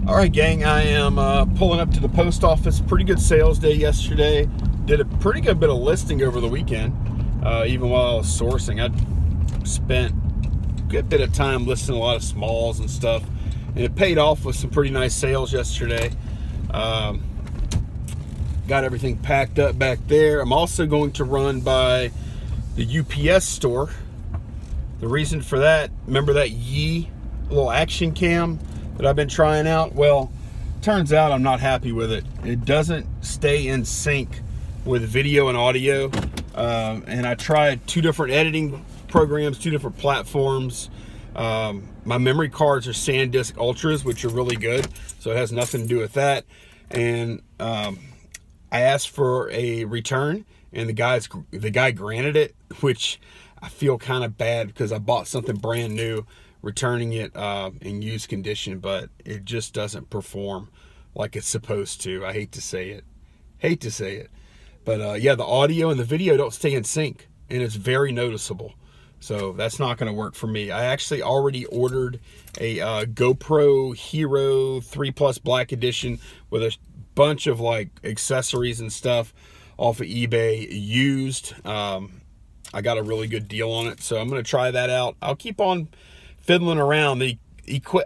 All right, gang, I am pulling up to the post office. Pretty good sales day yesterday. Did a pretty good bit of listing over the weekend, even while I was sourcing. I spent a good bit of time listing a lot of smalls and stuff, and it paid off with some pretty nice sales yesterday. Got everything packed up back there. I'm also going to run by the UPS store. The reason for that, remember that Yee little action cam that I've been trying out? Well, turns out I'm not happy with it. It doesn't stay in sync with video and audio. And I tried 2 different editing programs, 2 different platforms. My memory cards are SanDisk Ultras, which are really good, so it has nothing to do with that. And I asked for a return, and the guy granted it, which I feel kind of bad because I bought something brand new, returning it in used condition, but it just doesn't perform like it's supposed to. I hate to say it. But yeah, the audio and the video don't stay in sync, and it's very noticeable. So that's not going to work for me. I actually already ordered a GoPro Hero 3 Plus Black Edition with a bunch of like accessories and stuff off of eBay used. I got a really good deal on it, so I'm going to try that out. I'll keep on fiddling around.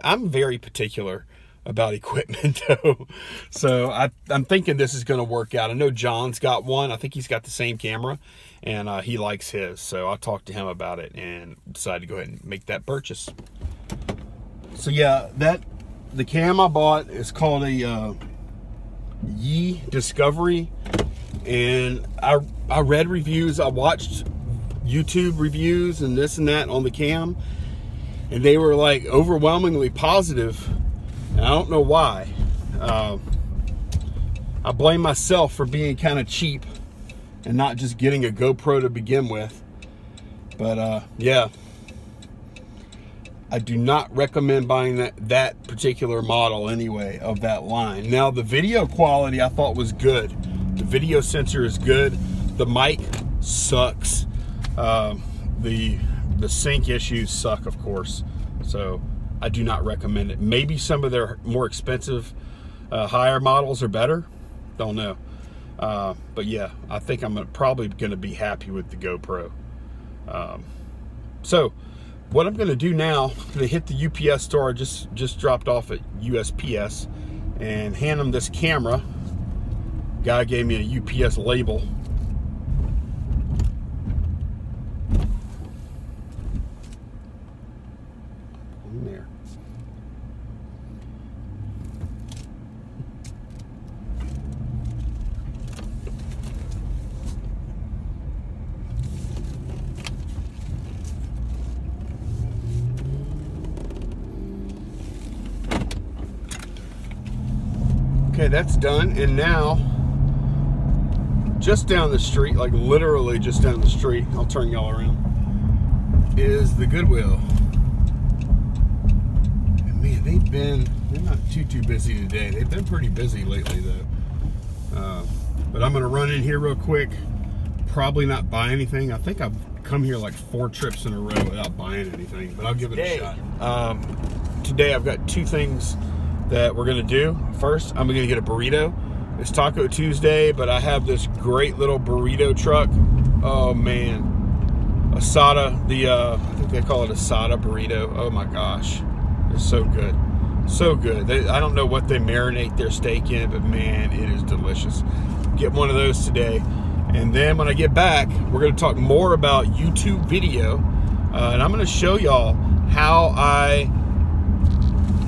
I'm very particular about equipment though, so I'm thinking this is going to work out. I know John's got one. I think he's got the same camera, and he likes his, so I talked to him about it and decided to go ahead and make that purchase. So yeah, the cam I bought is called a Yee Discovery, and I read reviews. I watched YouTube reviews and this and that on the cam, and they were like overwhelmingly positive. And I don't know why. I blame myself for being kind of cheap and not just getting a GoPro to begin with. But yeah, I do not recommend buying that particular model anyway of that line. Now the video quality I thought was good. The video sensor is good. The mic sucks. The sync issues suck, of course. So I do not recommend it. Maybe some of their more expensive, higher models are better. Don't know. But yeah, I think I'm probably going to be happy with the GoPro. So what I'm going to do now, I'm going to hit the UPS store I just dropped off at USPS and hand them this camera. Guy gave me a UPS label. In there. Okay, that's done, and now just down the street, like literally just down the street, I'll turn y'all around, is the Goodwill. And man, they're not too busy today. They've been pretty busy lately though. But I'm gonna run in here real quick, probably not buy anything. I think I've come here like 4 trips in a row without buying anything, but I'll give it a shot. Today I've got 2 things that we're gonna do. First, I'm gonna get a burrito. It's Taco Tuesday, but I have this great little burrito truck. Oh man, asada, I think they call it asada burrito. Oh my gosh, it's so good, so good. I don't know what they marinate their steak in, but man, it is delicious. Get one of those today, and then when I get back, we're gonna talk more about YouTube video, and I'm gonna show y'all how I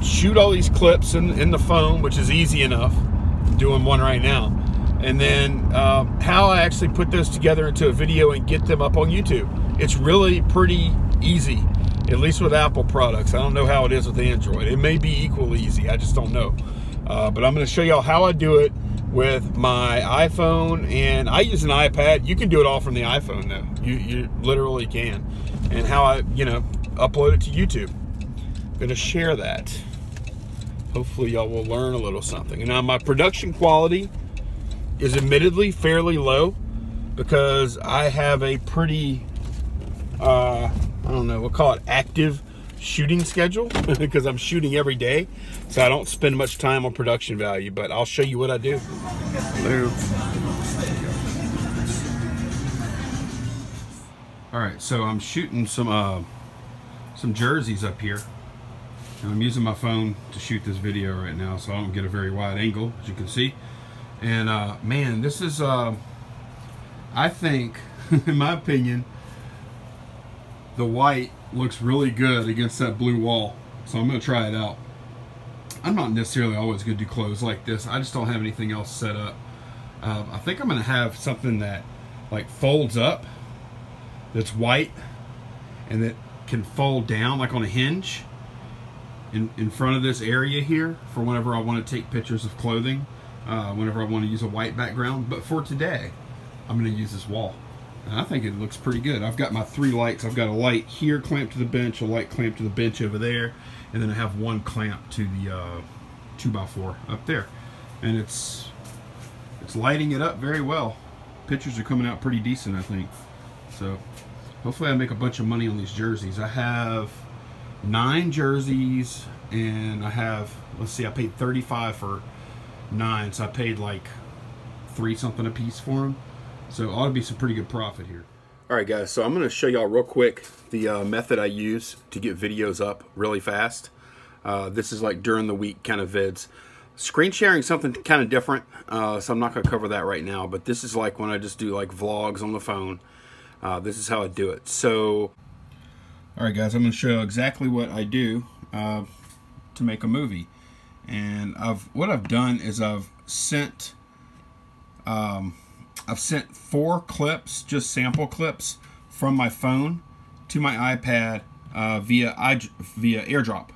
shoot all these clips in the phone, which is easy enough. I'm doing one right now. And then how I actually put those together into a video and get them up on YouTube. It's really pretty easy, at least with Apple products. I don't know how it is with Android. It may be equally easy, I just don't know. But I'm gonna show y'all how I do it with my iPhone, and I use an iPad. You can do it all from the iPhone though. You literally can. And how I, upload it to YouTube. I'm gonna share that. Hopefully y'all will learn a little something. Now my production quality is admittedly fairly low because I have a pretty, I don't know, we'll call it active shooting schedule because I'm shooting every day, so I don't spend much time on production value, but I'll show you what I do. Hello. All right, so I'm shooting some jerseys up here, and I'm using my phone to shoot this video right now, so I don't get a very wide angle, as you can see. And man, this is I think, in my opinion, the white looks really good against that blue wall, so I'm gonna try it out. I'm not necessarily always gonna do clothes like this. I just don't have anything else set up. I think I'm gonna have something that like folds up, that's white, and that can fold down like on a hinge in front of this area here for whenever I want to take pictures of clothing, whenever I want to use a white background. But for today, I'm going to use this wall. And I think it looks pretty good. I've got my 3 lights. I've got a light here clamped to the bench, a light clamped to the bench over there, and then I have one clamp to the 2x4 up there. And it's lighting it up very well. Pictures are coming out pretty decent, I think. So hopefully I make a bunch of money on these jerseys. I have 9 jerseys, and I have, let's see, I paid $35 for 9, so I paid like $3 something a piece for them. So ought to be some pretty good profit here. All right, guys, so I'm going to show y'all real quick the method I use to get videos up really fast. This is like during the week kind of vids. Screen sharing something kind of different, so I'm not going to cover that right now, but this is like when I just do like vlogs on the phone. This is how I do it. So, all right, guys, I'm going to show you exactly what I do to make a movie. And what I've done is I've sent 4 clips, just sample clips, from my phone to my iPad via AirDrop.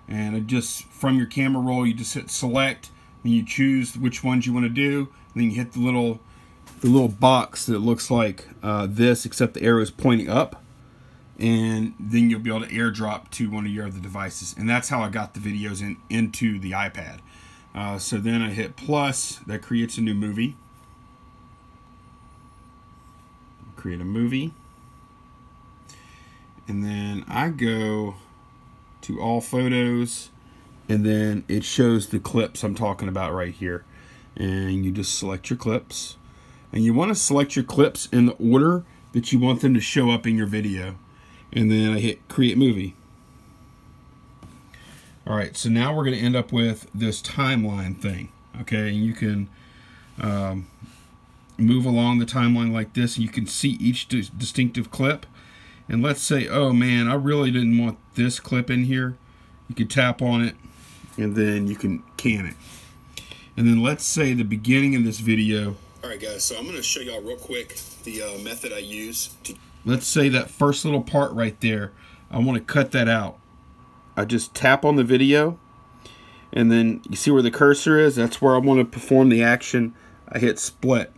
And it just, from your camera roll, you just hit select, and you choose which ones you want to do, and then you hit the little box that looks like this, except the arrow is pointing up, and then you'll be able to AirDrop to one of your other devices. And that's how I got the videos into the iPad. So then I hit plus, that creates a new movie. Create a movie, and then I go to all photos, and then it shows the clips I'm talking about right here. And you just select your clips, and you want to select your clips in the order that you want them to show up in your video. And then I hit create movie. All right, so now we're going to end up with this timeline thing. Okay, and you can move along the timeline like this, and you can see each distinctive clip. And let's say, oh man, I really didn't want this clip in here. You can tap on it, and then you can can it. And then let's say the beginning of this video. All right, guys, so I'm going to show y'all real quick the method I use to. Let's say that first little part right there, I want to cut that out. I just tap on the video, and then you see where the cursor is? That's where I want to perform the action. I hit split.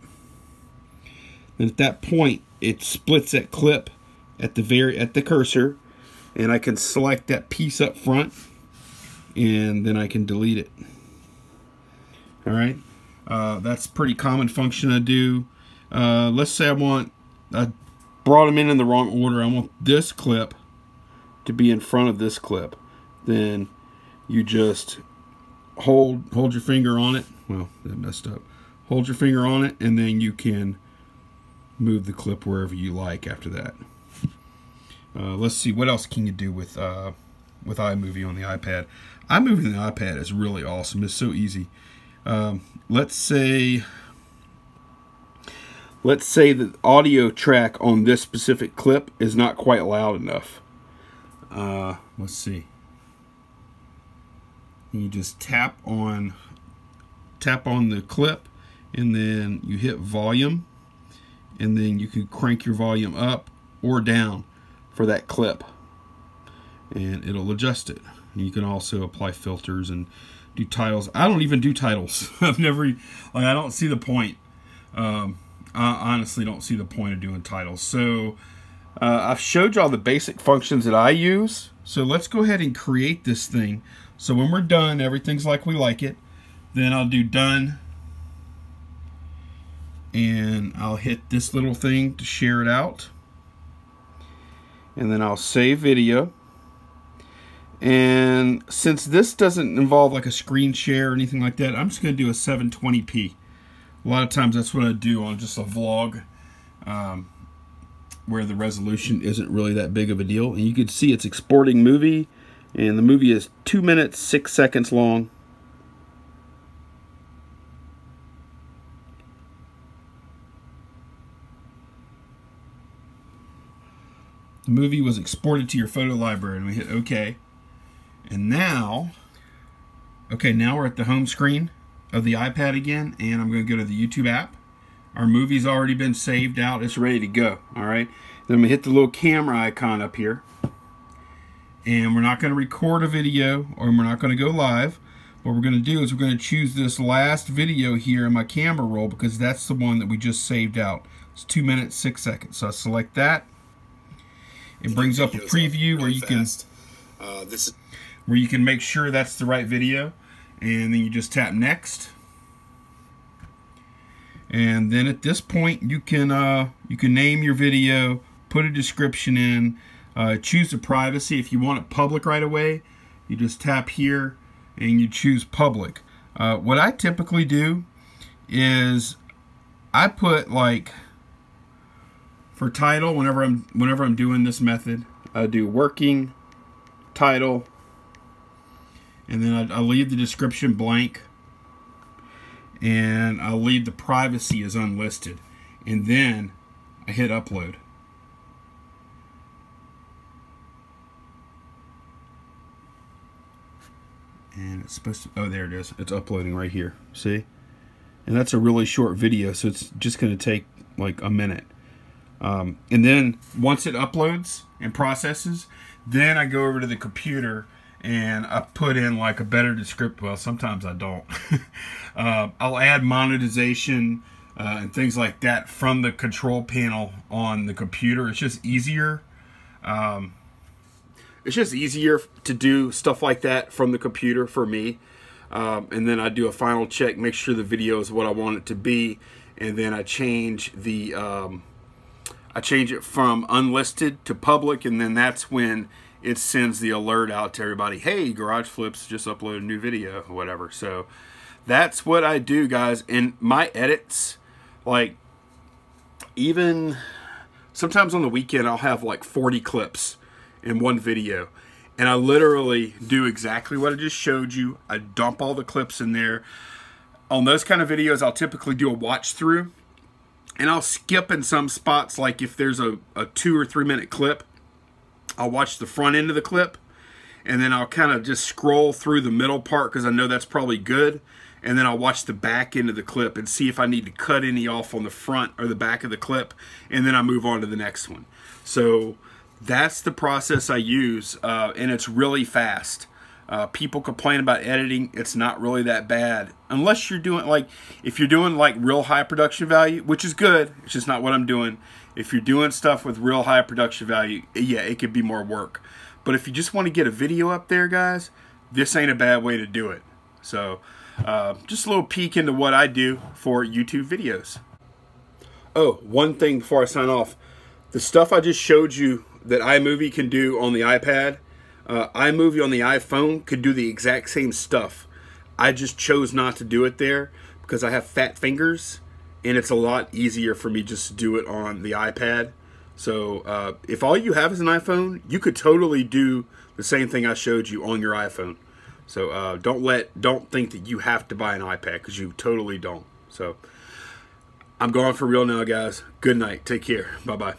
And at that point, it splits that clip at the cursor, and I can select that piece up front, and then I can delete it. All right, that's a pretty common function I do. Let's say I brought them in the wrong order. I want this clip to be in front of this clip. Then you just hold your finger on it. Well, that messed up. Hold your finger on it, and then you can move the clip wherever you like after that. Let's see, what else can you do with iMovie on the iPad? iMovie on the iPad is really awesome. It's so easy. Let's say the audio track on this specific clip is not quite loud enough. Let's see. You just tap on the clip, and then you hit volume, and then you can crank your volume up or down for that clip, and it'll adjust it. And you can also apply filters and do titles. I don't even do titles. I don't see the point. I honestly don't see the point of doing titles. So I've showed y'all the basic functions that I use. So let's go ahead and create this thing. So when we're done, everything's like we like it. Then I'll do done, and I'll hit this little thing to share it out, and then I'll save video. And since this doesn't involve like a screen share or anything like that, I'm just going to do a 720p. A lot of times that's what I do on just a vlog, where the resolution isn't really that big of a deal. And you can see it's exporting movie, and the movie is 2 minutes 6 seconds long. The movie was exported to your photo library, and we hit OK. And now, now we're at the home screen of the iPad again, and I'm going to go to the YouTube app. Our movie's already been saved out. It's ready to go. All right. Then I'm going to hit the little camera icon up here. And we're not going to record a video, or we're not going to go live. What we're going to do is we're going to choose this last video here in my camera roll, because that's the one that we just saved out. It's 2 minutes 6 seconds. So I select that. It brings up a preview where you can where you can make sure that's the right video, and then you just tap next. And then at this point you can name your video, put a description in, choose the privacy. If you want it public right away, you just tap here and you choose public. What I typically do is I put, like, for title, whenever I'm doing this method, I do working title, and then I leave the description blank, and I'll leave the privacy as unlisted, and then I hit upload. And it's supposed to, oh, there it is. It's uploading right here. See? And that's a really short video, so it's just going to take like a minute. And then once it uploads and processes, then I go over to the computer and I put in like a better description. Well, sometimes I don't. I'll add monetization and things like that from the control panel on the computer. It's just easier. It's just easier to do stuff like that from the computer for me. And then I do a final check, make sure the video is what I want it to be, and then I change the I change it from unlisted to public, and then that's when it sends the alert out to everybody. Hey, Garage Flips just uploaded a new video or whatever. So that's what I do, guys. And my edits, like, even sometimes on the weekend I'll have like 40 clips in one video, and I literally do exactly what I just showed you. I dump all the clips in there. On those kind of videos, I'll typically do a watch through, and I'll skip in some spots. Like if there's a 2 or 3 minute clip, I'll watch the front end of the clip, and then I'll kind of just scroll through the middle part because I know that's probably good, and then I'll watch the back end of the clip and see if I need to cut any off on the front or the back of the clip, and then I move on to the next one. So that's the process I use, and it's really fast. People complain about editing. It's not really that bad, unless you're doing, like, if you're doing like real high production value, which is good. It's just not what I'm doing. If you're doing stuff with real high production value, yeah, it could be more work. But if you just want to get a video up there, guys, this ain't a bad way to do it. So just a little peek into what I do for YouTube videos. Oh, one thing before I sign off. The stuff I just showed you that iMovie can do on the iPad, iMovie on the iPhone could do the exact same stuff. I just chose not to do it there because I have fat fingers, and it's a lot easier for me just to do it on the iPad. So if all you have is an iPhone, you could totally do the same thing I showed you on your iPhone. So don't think that you have to buy an iPad, because you totally don't. So I'm going for real now, guys. Good night. Take care. Bye-bye.